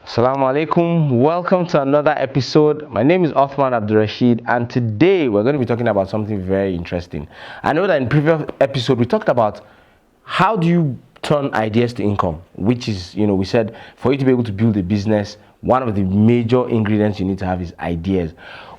Assalamu alaikum. Welcome to another episode. My name is Osman Abdulrasheed, and today we're going to be talking about something very interesting. I know that in previous episode we talked about how do you turn ideas to income, which is, we said for you to be able to build a business, one of the major ingredients you need to have is ideas.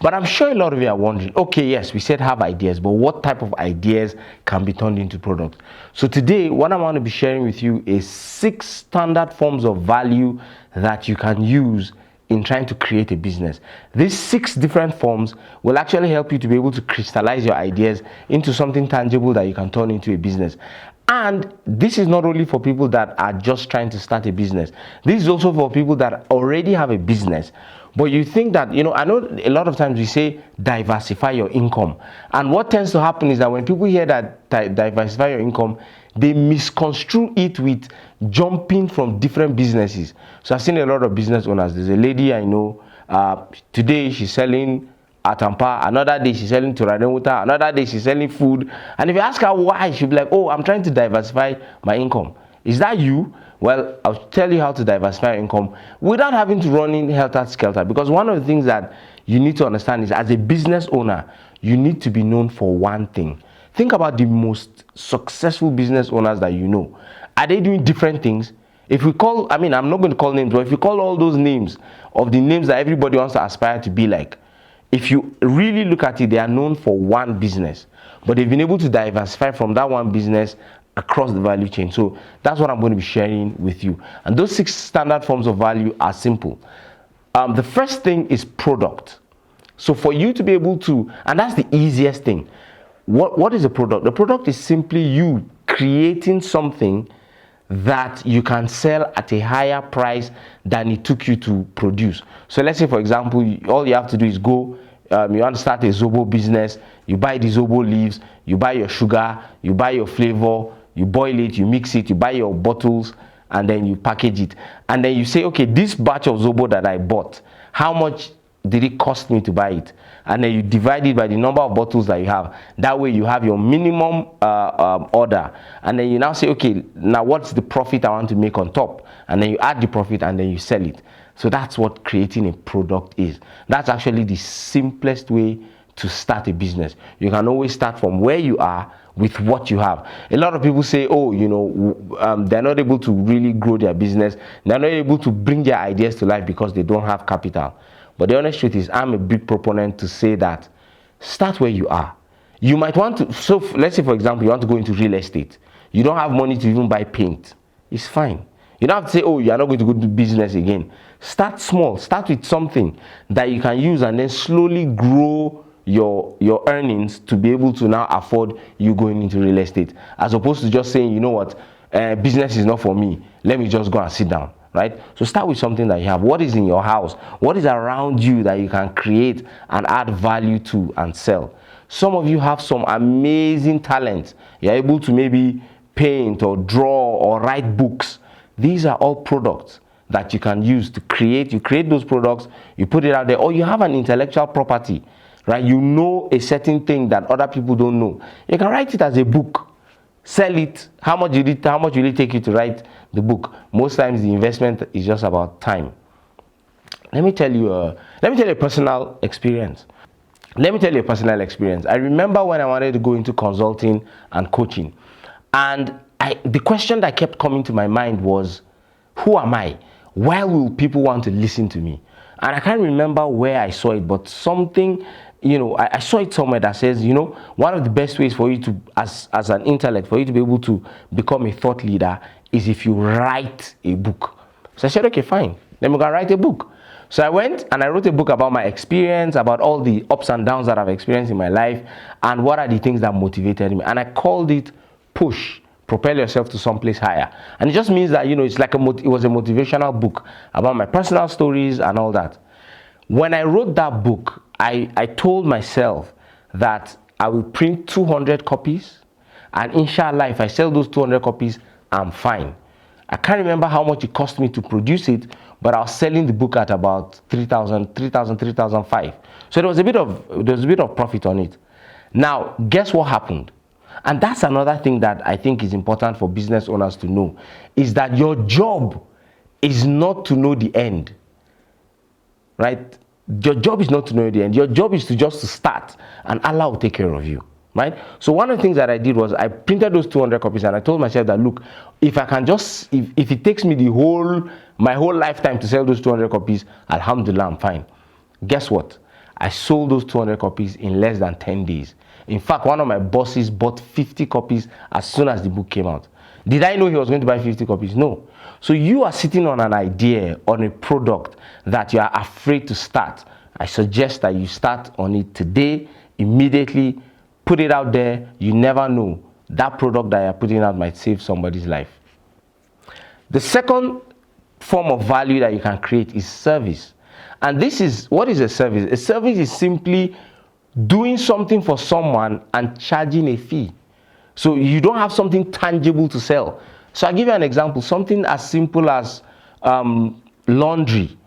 But I'm sure a lot of you are wondering, okay, yes, we said have ideas, but what type of ideas can be turned into products? So today, what I want to be sharing with you is 6 standard forms of value that you can use in trying to create a business. These 6 different forms will actually help you to be able to crystallize your ideas into something tangible that you can turn into a business. And this is not only for people that are just trying to start a business. This is also for people that already have a business. But you think that, I know a lot of times we say diversify your income. And what tends to happen is that when people hear that diversify your income, they misconstrue it with jumping from different businesses. So I've seen a lot of business owners. There's a lady I know, today she's selling Atampa, another day she's selling Turanemuta, another day she's selling food. And if you ask her why, she'll be like, oh, I'm trying to diversify my income. Is that you? Well, I'll tell you how to diversify your income without having to run in helter-skelter. Because one of the things that you need to understand is, as a business owner, you need to be known for one thing. Think about the most successful business owners that you know. Are they doing different things? If we call, I'm not going to call names, but if you call all those names of the names that everybody wants to aspire to be like, if you really look at it, they are known for one business, but they've been able to diversify from that one business across the value chain. So that's what I'm going to be sharing with you. And those 6 standard forms of value are simple. The first thing is product. So for you to be able to, and that's the easiest thing. What is a product? The product is simply you creating something that you can sell at a higher price than it took you to produce. So let's say, for example, all you have to do is go, you want to start a Zobo business, you buy the Zobo leaves, you buy your sugar, you buy your flavor, you boil it, you mix it, you buy your bottles, and then you package it. And then you say, okay, this batch of Zobo that I bought, how much did it cost me to buy it? And then you divide it by the number of bottles that you have. That way you have your minimum order. And then you now say, okay, now what's the profit I want to make on top? And then you add the profit and then you sell it. So that's what creating a product is. That's actually the simplest way to start a business. You can always start from where you are with what you have. A lot of people say, oh, they're not able to really grow their business. They're not able to bring their ideas to life because they don't have capital. But the honest truth is, I'm a big proponent to say that start where you are. You might want to, so let's say, for example, you want to go into real estate. You don't have money to even buy paint. It's fine. You don't have to say, oh, you're not going to go do business again. Start small. Start with something that you can use and then slowly grow your earnings to be able to now afford you going into real estate. As opposed to just saying, you know what, business is not for me. Let me just go and sit down. Right? So start with something that you have. What is in your house? What is around you that you can create and add value to and sell? Some of you have some amazing talents. You're able to maybe paint or draw or write books. These are all products that you can use to create. You create those products, you put it out there, or you have an intellectual property, right? You know a certain thing that other people don't know. You can write it as a book. Sell it. How much will it take you to write the book? Most times the investment is just about time. Let me tell you a personal experience. I remember when I wanted to go into consulting and coaching, and the question that kept coming to my mind was, who am I? Why will people want to listen to me? And I can't remember where I saw it, but something, I saw it somewhere that says, one of the best ways for you to, as an intellect, for you to be able to become a thought leader is if you write a book. So I said, okay, fine. Let me go and write a book. So I went and I wrote a book about my experience, about all the ups and downs that I've experienced in my life, and what are the things that motivated me. And I called it Push. Propel yourself to someplace higher. And it just means that, it's like it was a motivational book about my personal stories and all that. When I wrote that book, I told myself that I will print 200 copies, and inshallah, if I sell those 200 copies, I'm fine. I can't remember how much it cost me to produce it, but I was selling the book at about 3,500. So there was a bit of profit on it. Now, guess what happened? And that's another thing that I think is important for business owners to know, is that your job is not to know the end, right? Your job is not to know the end. Your job is to just to start, and Allah will take care of you, right? So one of the things that I did was I printed those 200 copies, and I told myself that, look, if I can just, if it takes me my whole lifetime to sell those 200 copies, alhamdulillah, I'm fine. Guess what? I sold those 200 copies in less than 10 days. In fact, one of my bosses bought 50 copies as soon as the book came out. Did I know he was going to buy 50 copies? No. So you are sitting on an idea, on a product that you are afraid to start. I suggest that you start on it today, immediately, put it out there. You never know. That product that you're putting out might save somebody's life. The second form of value that you can create is service. And this is, what is a service? A service is simply doing something for someone and charging a fee. So you don't have something tangible to sell. So I'll give you an example, something as simple as laundry.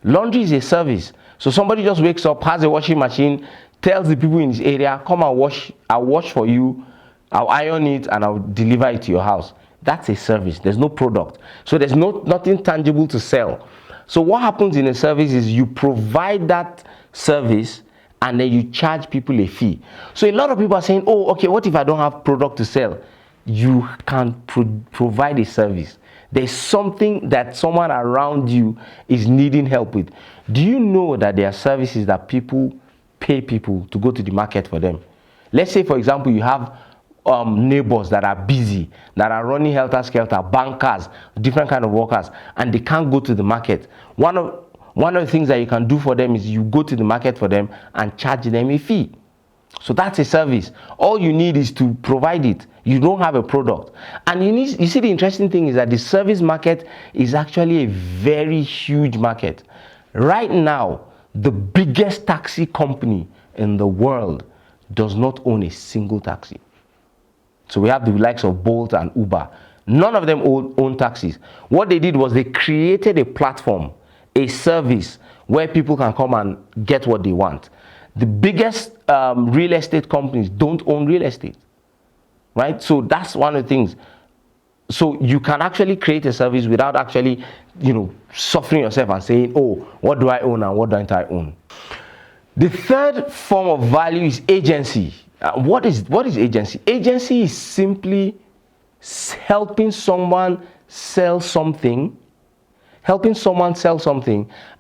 Laundry is a service. So somebody just wakes up, has a washing machine, tells the people in his area, come and wash, I'll wash for you, I'll iron it, and I'll deliver it to your house. That's a service. There's no product. So there's nothing tangible to sell. So what happens in a service is you provide that service and then you charge people a fee. So a lot of people are saying, oh, okay, what if I don't have product to sell? You can provide a service. There's something that someone around you is needing help with. Do you know that there are services that people pay people to go to the market for them? Let's say, for example, you have neighbors that are busy, that are running helter-skelter, bankers, different kind of workers, and they can't go to the market. One of the things that you can do for them is you go to the market for them and charge them a fee. So that's a service. All you need is to provide it. You don't have a product. And you see, the interesting thing is that the service market is actually a very huge market. Right now, the biggest taxi company in the world does not own a single taxi. So we have the likes of Bolt and Uber. None of them own taxis. What they did was they created a platform, a service where people can come and get what they want. The biggest real estate companies don't own real estate, right? So that's one of the things. So you can actually create a service without actually, suffering yourself and saying, oh, what do I own and what don't I own? The third form of value is agency. What is agency? Agency is simply helping someone sell something,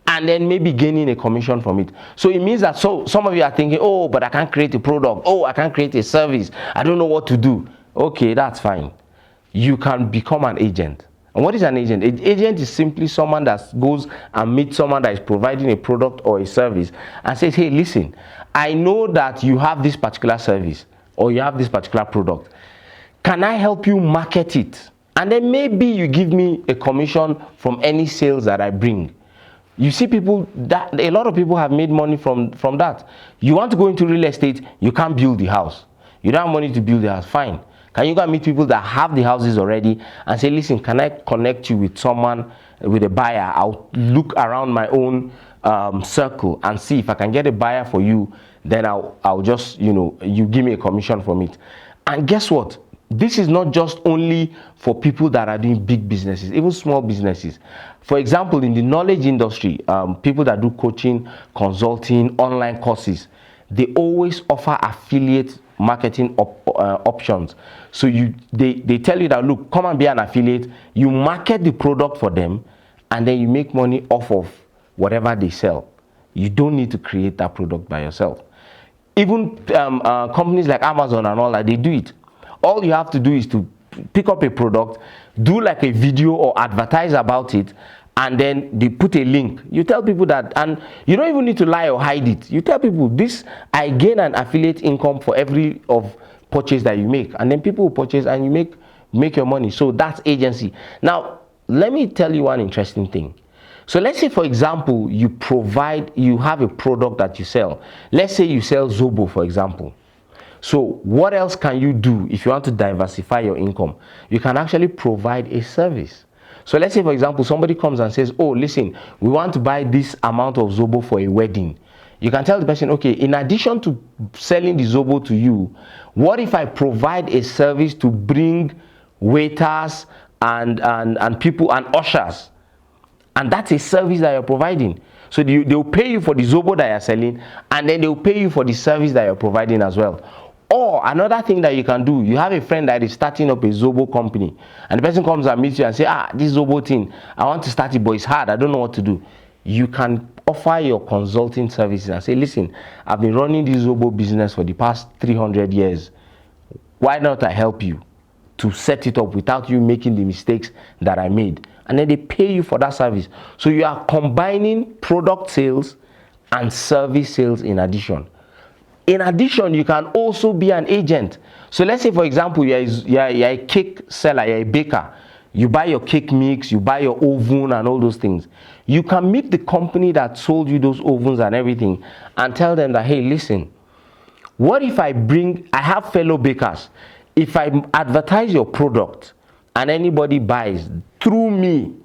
and then maybe gaining a commission from it. So it means that some of you are thinking, oh, but I can't create a product. Oh, I can't create a service. I don't know what to do. Okay, that's fine. You can become an agent. And what is an agent? An agent is simply someone that goes and meets someone that is providing a product or a service and says, hey, listen, I know that you have this particular service or you have this particular product. Can I help you market it? And then maybe you give me a commission from any sales that I bring. You see people, that a lot of people have made money from that. You want to go into real estate, you can't build the house. You don't have money to build the house, fine. Can you go and meet people that have the houses already and say, listen, can I connect you with someone, with a buyer? I'll look around my own circle and see if I can get a buyer for you. Then I'll just, you give me a commission from it. And guess what? This is not just only for people that are doing big businesses, even small businesses. For example, in the knowledge industry, people that do coaching, consulting, online courses, they always offer affiliate marketing options. So they tell you that, look, come and be an affiliate. You market the product for them, and then you make money off of whatever they sell. You don't need to create that product by yourself. Even companies like Amazon and all that, they do it. All you have to do is to pick up a product, do like a video or advertise about it, and then they put a link. You tell people that, and you don't even need to lie or hide it. You tell people, this, I gain an affiliate income for every purchase that you make, and then people will purchase and you make your money. So that's agency. Now, let me tell you one interesting thing. So let's say, for example, you have a product that you sell. Let's say you sell Zobo, for example. So what else can you do if you want to diversify your income? You can actually provide a service. So let's say, for example, somebody comes and says, oh, listen, we want to buy this amount of Zobo for a wedding. You can tell the person, okay, in addition to selling the Zobo to you, what if I provide a service to bring waiters and people and ushers And that's a service that you're providing. So they'll pay you for the Zobo that you're selling, and then they'll pay you for the service that you're providing as well. Or another thing that you can do, you have a friend that is starting up a Zobo company, and the person comes and meets you and say, this Zobo thing, I want to start it, but it's hard, I don't know what to do. You can offer your consulting services and say, listen, I've been running this Zobo business for the past 300 years. Why not I help you to set it up without you making the mistakes that I made? And then they pay you for that service. So you are combining product sales and service sales in addition. In addition, you can also be an agent. So let's say, for example, you're a cake seller, you're a baker. You buy your cake mix, you buy your oven and all those things. You can meet the company that sold you those ovens and everything and tell them that, hey, listen, what if I have fellow bakers. If I advertise your product and anybody buys through me,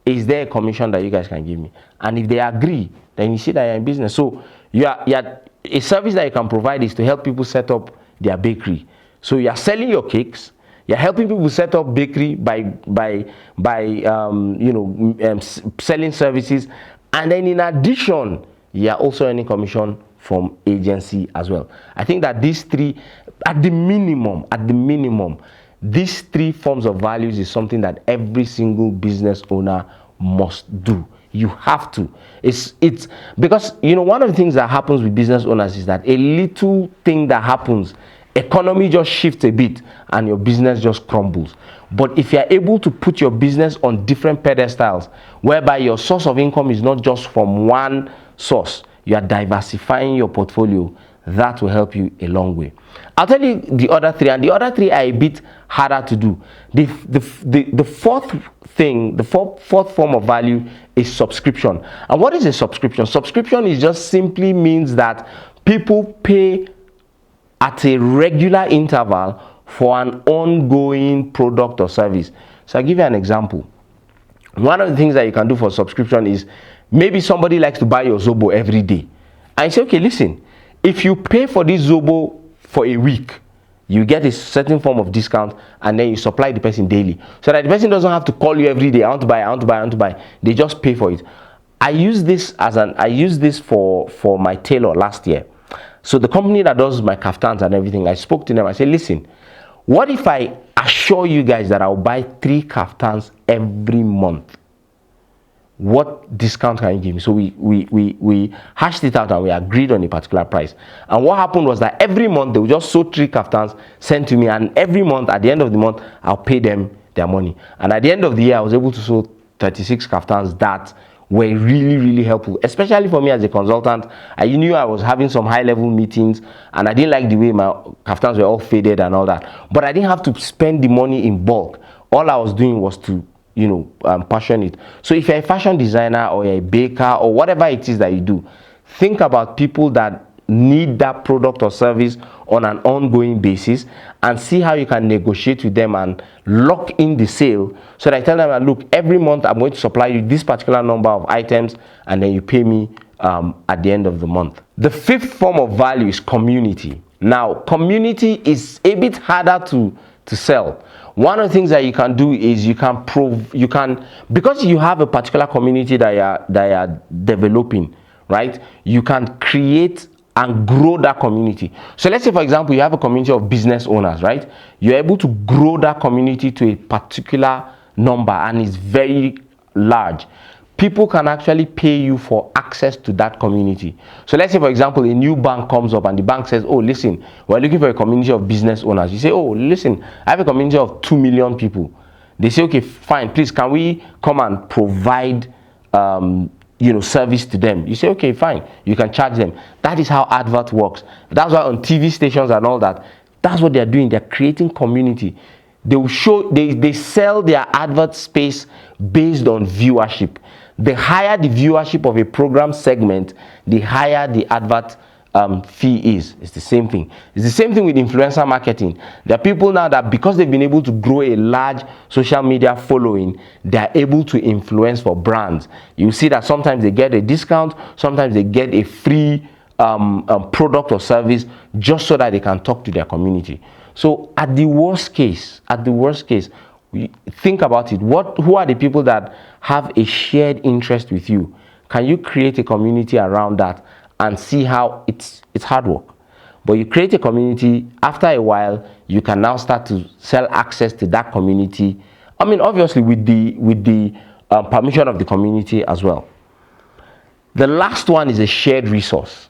is there a commission that you guys can give me? And if they agree, then you see that you're in business. So a service that you can provide is to help people set up their bakery. So you're selling your cakes, you're helping people set up bakery by selling services, and then in addition, you're also earning commission from agency as well. I think that these three, at the minimum, these three forms of values is something that every single business owner must do. You have to. It's because one of the things that happens with business owners is that a little thing that happens, economy just shifts a bit and your business just crumbles. But if you're able to put your business on different pedestals, whereby your source of income is not just from one source, you are diversifying your portfolio, that will help you a long way. I'll tell you the other three, and the other three are a bit harder to do. The fourth thing, the fourth form of value is subscription. And what is a subscription? Subscription is just simply means that people pay at a regular interval for an ongoing product or service. So I'll give you an example. One of the things that you can do for subscription is maybe somebody likes to buy your Zobo every day. And you say, okay, listen, if you pay for this Zobo for a week, you get a certain form of discount, and then you supply the person daily. So that the person doesn't have to call you every day, I want to buy. They just pay for it. I use this for my tailor last year. So the company that does my kaftans and everything, I spoke to them. I said, listen, what if I assure you guys that I'll buy 3 kaftans every month? What discount can you give me? So we hashed it out and we agreed on a particular price. And what happened was that every month they would just sew 3 kaftans, send to me, and every month, at the end of the month, I'll pay them their money. And at the end of the year, I was able to sew 36 kaftans that were really, really helpful, especially for me as a consultant. I knew I was having some high-level meetings, and I didn't like the way my kaftans were all faded and all that. But I didn't have to spend the money in bulk. All I was doing was to passionate. So if you're a fashion designer or you're a baker or whatever it is that you do, think about people that need that product or service on an ongoing basis and see how you can negotiate with them and lock in the sale. So that I tell them, look, every month I'm going to supply you this particular number of items, and then you pay me at the end of the month. The 5th form of value is community. Now, community is a bit harder to sell. One of the things that you can do is because you have a particular community that you are developing, right? You can create and grow that community. So let's say, for example, you have a community of business owners, right? You're able to grow that community to a particular number, and it's very large. People can actually pay you for access to that community. So let's say, for example, a new bank comes up and the bank says, oh, listen, we're looking for a community of business owners. You say, oh, listen, I have a community of 2 million people. They say, okay, fine, please, can we come and provide service to them? You say, okay, fine, you can charge them. That is how advert works. That's why on TV stations and all that, that's what they're doing. They're creating community. They will show, they sell their advert space based on viewership. The higher the viewership of a program segment, the higher the advert fee is. It's the same thing. It's the same thing with influencer marketing. There are people now that, because they've been able to grow a large social media following, they're able to influence for brands. You see that sometimes they get a discount, sometimes they get a free product or service just so that they can talk to their community. So at the worst case, Think about it. Who are the people that have a shared interest with you? Can you create a community around that and see how it's hard work? But you create a community, after a while, you can now start to sell access to that community. I mean, obviously with the permission of the community as well. The last one is a shared resource.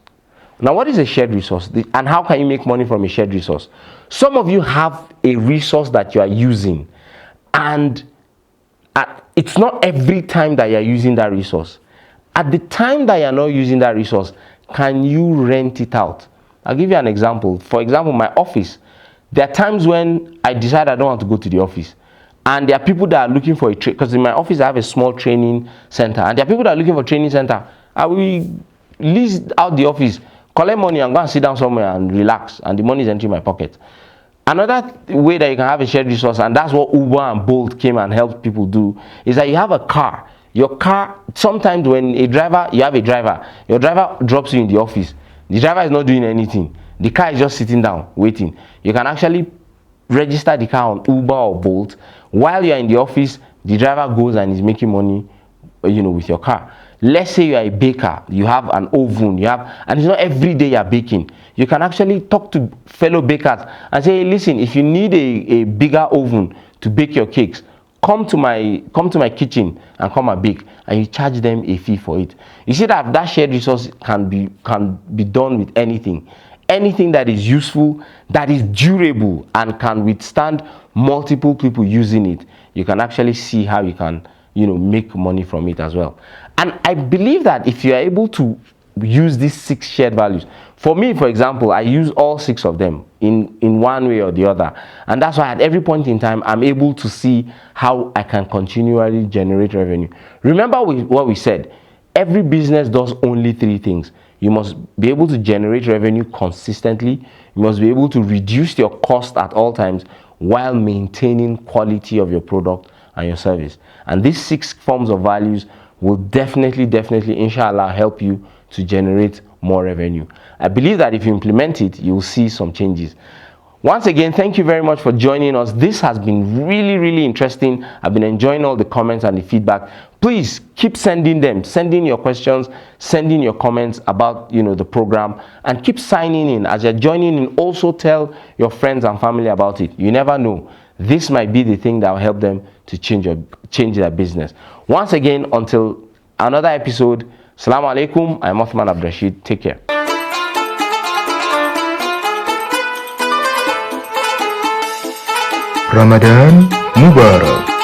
Now, what is a shared resource? And how can you make money from a shared resource? Some of you have a resource that you are using, and it's not every time that you're using that resource. At the time that you're not using that resource, can you rent it out? I'll give you an example. For example, my office. There are times when I decide I don't want to go to the office, and there are people that are looking for a trade, because in my office I have a small training center, and there are people that are looking for a training center. I will lease out the office, collect money, and go and sit down somewhere and relax, and the money is entering my pocket. Another way that you can have a shared resource, and that's what Uber and Bolt came and helped people do, is that you have a car. Your car, sometimes when you have a driver, your driver drops you in the office. The driver is not doing anything. The car is just sitting down, waiting. You can actually register the car on Uber or Bolt. While you're in the office, the driver goes and is making money, with your car. Let's say you are a baker, you have an oven, and it's not every day you're baking. You can actually talk to fellow bakers and say, hey, listen, if you need a bigger oven to bake your cakes, come to my kitchen and come and bake, and you charge them a fee for it. You see that shared resource can be done with anything that is useful, that is durable, and can withstand multiple people using it. You can actually see how you can make money from it as well. And I believe that if you are able to use these 6 shared values, for me, for example, I use all 6 of them in one way or the other, and that's why at every point in time I'm able to see how I can continually generate revenue. Remember what we said. Every business does only 3 things. You must be able to generate revenue consistently. You must be able to reduce your cost at all times while maintaining quality of your product and your service. And these 6 forms of values will definitely, inshallah, help you to generate more revenue. I believe that if you implement it, you'll see some changes. Once again, thank you very much for joining us. This has been really interesting. I've been enjoying all the comments and the feedback. Please keep sending your questions, sending your comments about the program, and keep signing in. As you're joining in, also tell your friends and family about it. You never know. This might be the thing that will help them to change their business. Once again, until another episode, Assalamu alaikum. I'm Osman Abdulrasheed. Take care. Ramadan Mubarak.